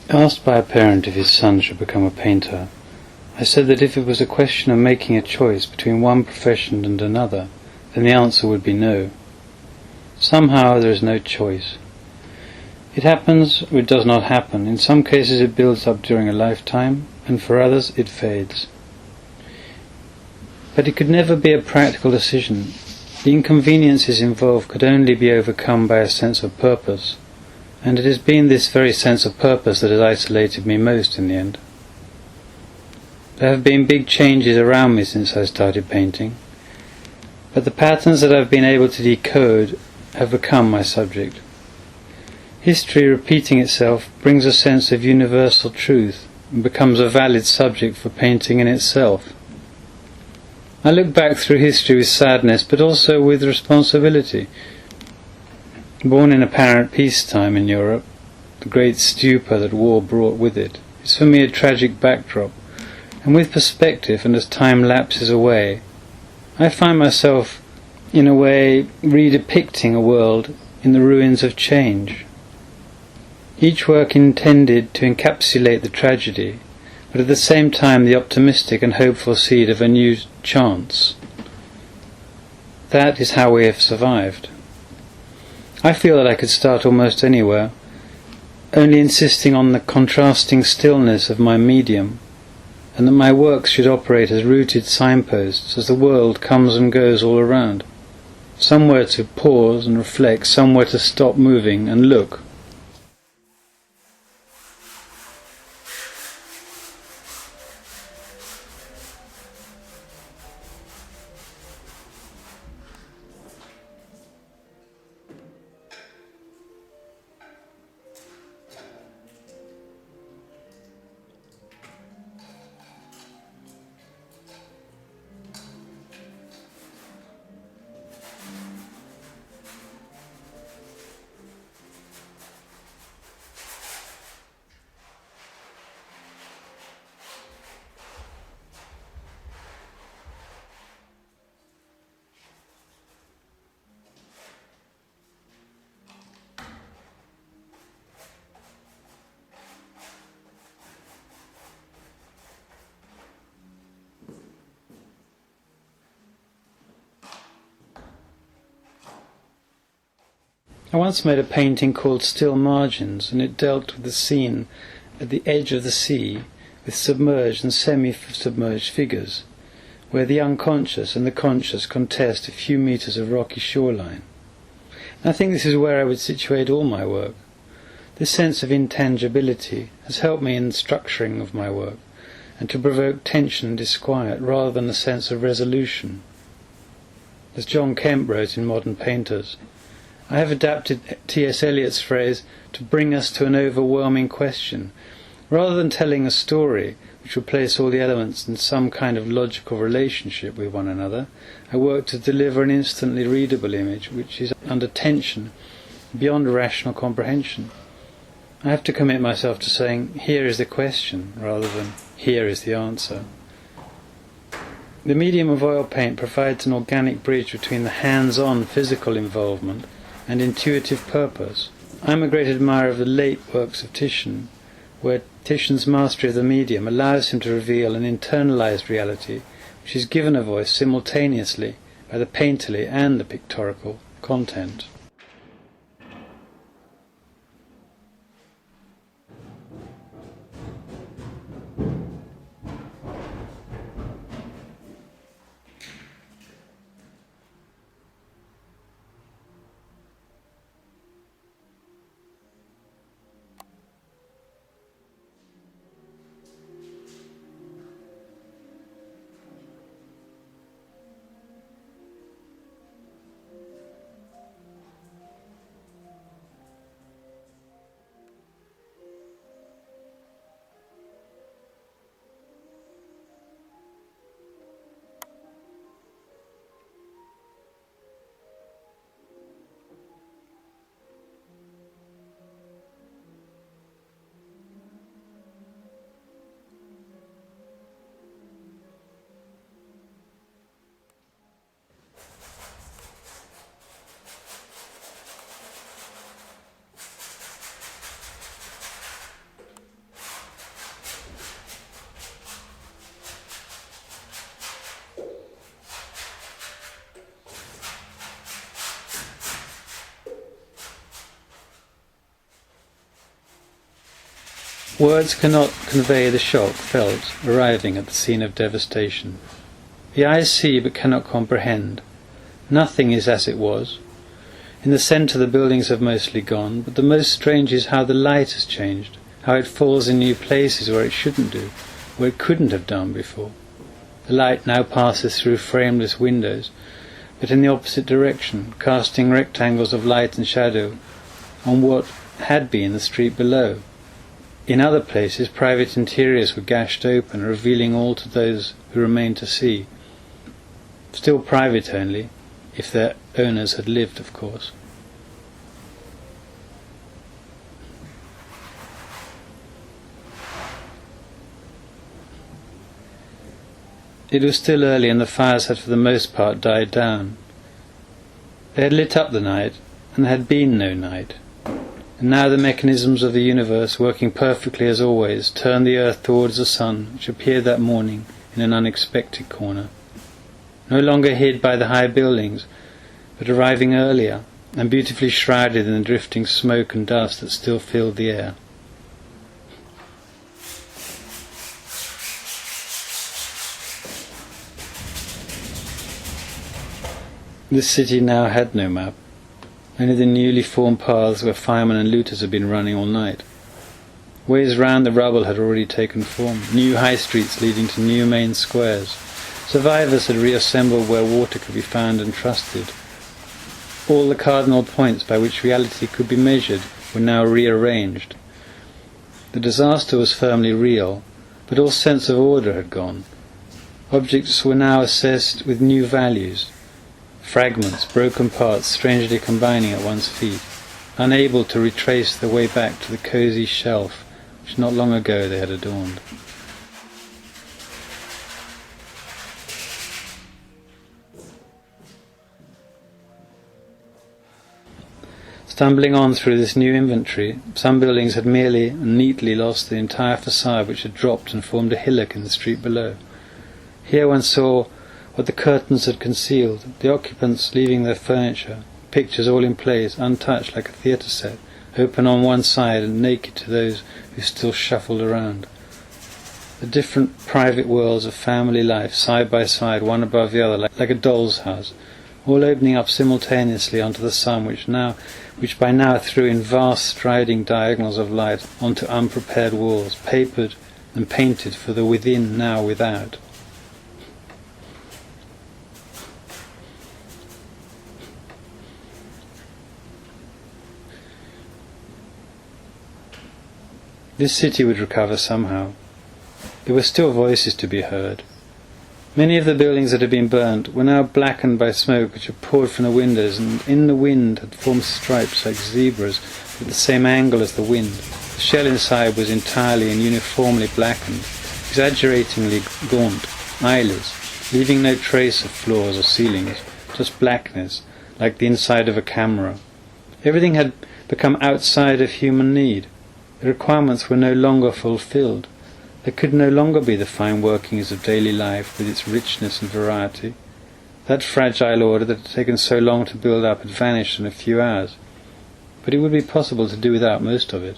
Asked by a parent if his son should become a painter, I said that if it was a question of making a choice between one profession and another, then the answer would be no. Somehow there is no choice. It happens or it does not happen. In some cases it builds up during a lifetime, and for others it fades. But it could never be a practical decision. The inconveniences involved could only be overcome by a sense of purpose, and it has been this very sense of purpose that has isolated me most in the end. There have been big changes around me since I started painting, but the patterns that I've been able to decode have become my subject. History repeating itself brings a sense of universal truth and becomes a valid subject for painting in itself. I look back through history with sadness, but also with responsibility. Born in apparent peacetime in Europe, the great stupor that war brought with it is for me a tragic backdrop, and with perspective and as time lapses away, I find myself, in a way, redepicting a world in the ruins of change. Each work intended to encapsulate the tragedy, but at the same time the optimistic and hopeful seed of a new chance. That is how we have survived. I feel that I could start almost anywhere, only insisting on the contrasting stillness of my medium, and that my works should operate as rooted signposts as the world comes and goes all around. Somewhere to pause and reflect, somewhere to stop moving and look. I once made a painting called Still Margins, and it dealt with the scene at the edge of the sea with submerged and semi-submerged figures, where the unconscious and the conscious contest a few meters of rocky shoreline. And I think this is where I would situate all my work. This sense of intangibility has helped me in the structuring of my work, and to provoke tension and disquiet rather than a sense of resolution. As John Kemp wrote in Modern Painters, I have adapted T.S. Eliot's phrase to bring us to an overwhelming question. Rather than telling a story which would place all the elements in some kind of logical relationship with one another, I work to deliver an instantly readable image which is under tension beyond rational comprehension. I have to commit myself to saying, here is the question, rather than here is the answer. The medium of oil paint provides an organic bridge between the hands-on physical involvement and intuitive purpose. I am a great admirer of the late works of Titian, where Titian's mastery of the medium allows him to reveal an internalized reality which is given a voice simultaneously by the painterly and the pictorial content. Words cannot convey the shock felt arriving at the scene of devastation. The eyes see but cannot comprehend. Nothing is as it was. In the centre the buildings have mostly gone, but the most strange is how the light has changed, how it falls in new places where it shouldn't do, where it couldn't have done before. The light now passes through frameless windows, but in the opposite direction, casting rectangles of light and shadow on what had been the street below. In other places private interiors were gashed open, revealing all to those who remained to see. Still private only, if their owners had lived, of course. It was still early and the fires had for the most part died down. They had lit up the night, and there had been no night. And now the mechanisms of the universe, working perfectly as always, turned the earth towards the sun, which appeared that morning in an unexpected corner. No longer hid by the high buildings, but arriving earlier, and beautifully shrouded in the drifting smoke and dust that still filled the air. This city now had no map, only the newly formed paths where firemen and looters had been running all night. Ways round the rubble had already taken form, new high streets leading to new main squares. Survivors had reassembled where water could be found and trusted. All the cardinal points by which reality could be measured were now rearranged. The disaster was firmly real, but all sense of order had gone. Objects were now assessed with new values. Fragments, broken parts strangely combining at one's feet, unable to retrace their way back to the cosy shelf which not long ago they had adorned. Stumbling on through this new inventory, some buildings had merely and neatly lost the entire facade which had dropped and formed a hillock in the street below. Here one saw what the curtains had concealed, the occupants leaving their furniture, pictures all in place, untouched like a theatre set, open on one side and naked to those who still shuffled around. The different private worlds of family life, side by side, one above the other, like a doll's house, all opening up simultaneously onto the sun, which by now threw in vast striding diagonals of light onto unprepared walls, papered and painted for the within now without. This city would recover somehow. There were still voices to be heard. Many of the buildings that had been burnt were now blackened by smoke which had poured from the windows, and in the wind had formed stripes like zebras at the same angle as the wind. The shell inside was entirely and uniformly blackened, exaggeratingly gaunt, eyeless, leaving no trace of floors or ceilings, just blackness, like the inside of a camera. Everything had become outside of human need. The requirements were no longer fulfilled. There could no longer be the fine workings of daily life with its richness and variety. That fragile order that had taken so long to build up had vanished in a few hours, but it would be possible to do without most of it.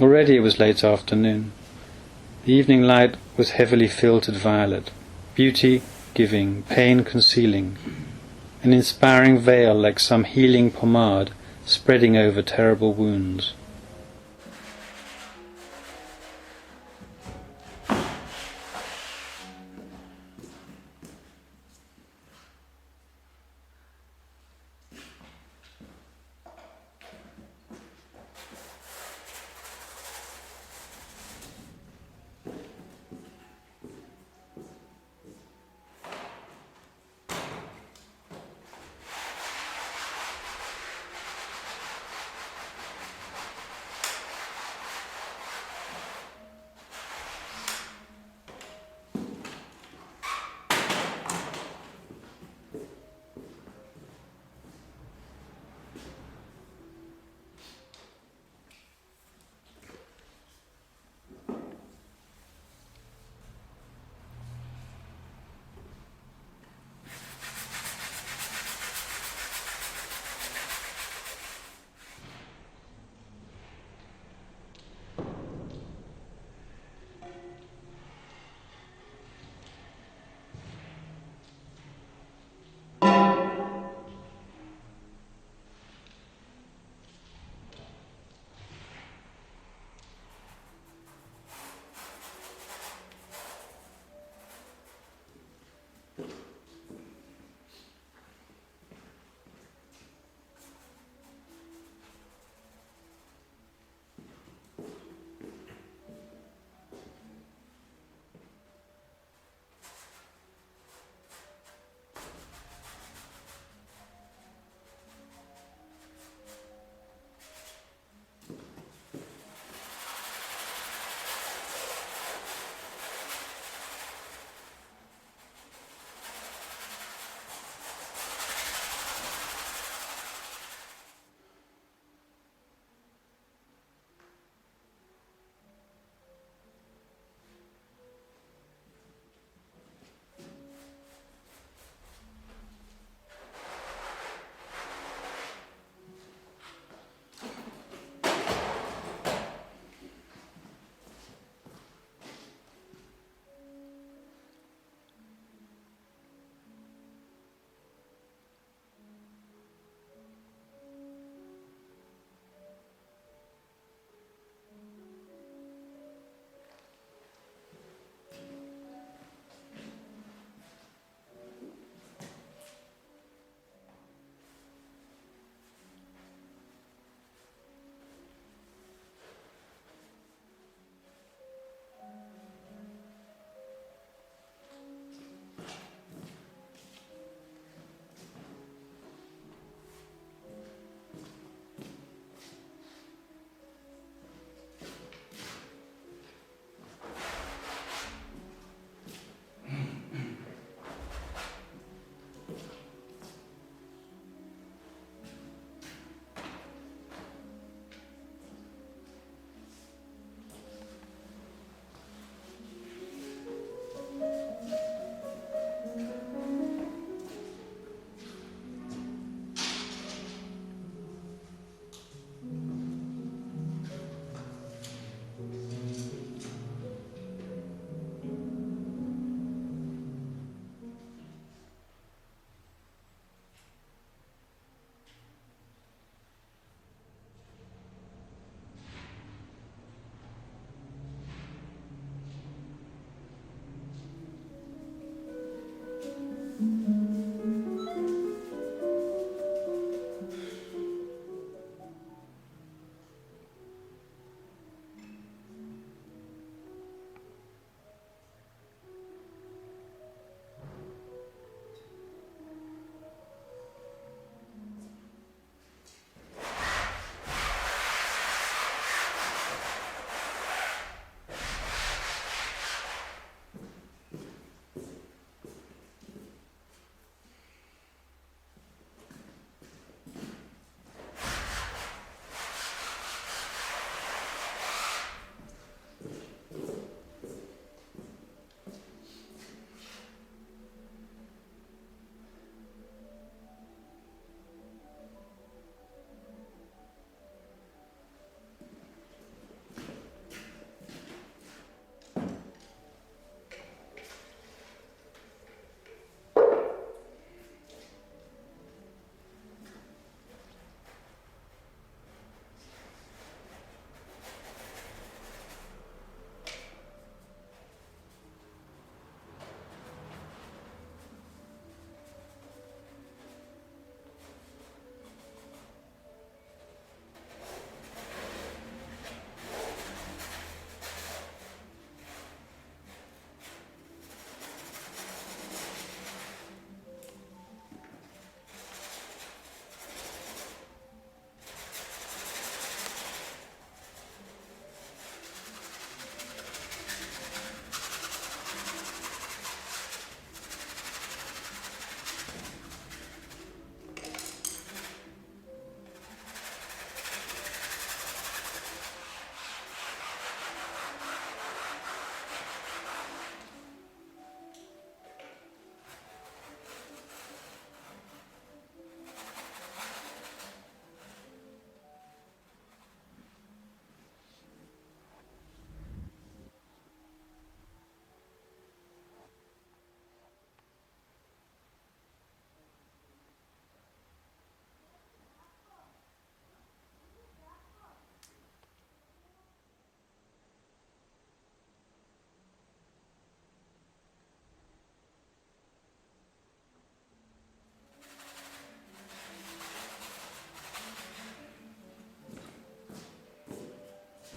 Already it was late afternoon. The evening light was heavily filtered violet, beauty giving, pain concealing, an inspiring veil like some healing pomade spreading over terrible wounds.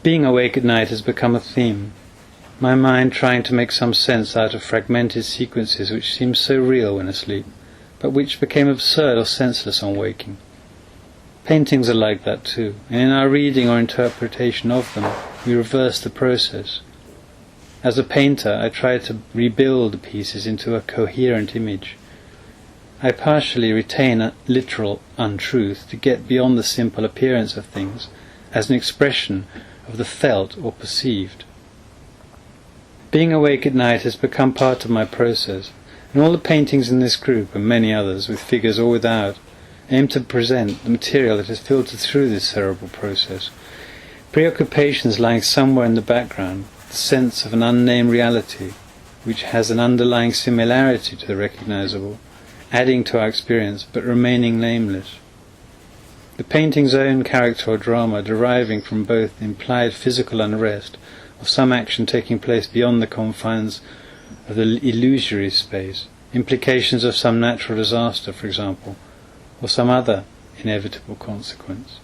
Being awake at night has become a theme, my mind trying to make some sense out of fragmented sequences which seem so real when asleep, but which became absurd or senseless on waking. Paintings are like that too, and in our reading or interpretation of them, we reverse the process. As a painter, I try to rebuild the pieces into a coherent image. I partially retain a literal untruth to get beyond the simple appearance of things as an expression of the felt or perceived. Being awake at night has become part of my process, and all the paintings in this group, and many others, with figures or without, aim to present the material that has filtered through this cerebral process. Preoccupations lying somewhere in the background, the sense of an unnamed reality, which has an underlying similarity to the recognizable, adding to our experience but remaining nameless. The painting's own character or drama deriving from both implied physical unrest of some action taking place beyond the confines of the illusory space, implications of some natural disaster, for example, or some other inevitable consequence.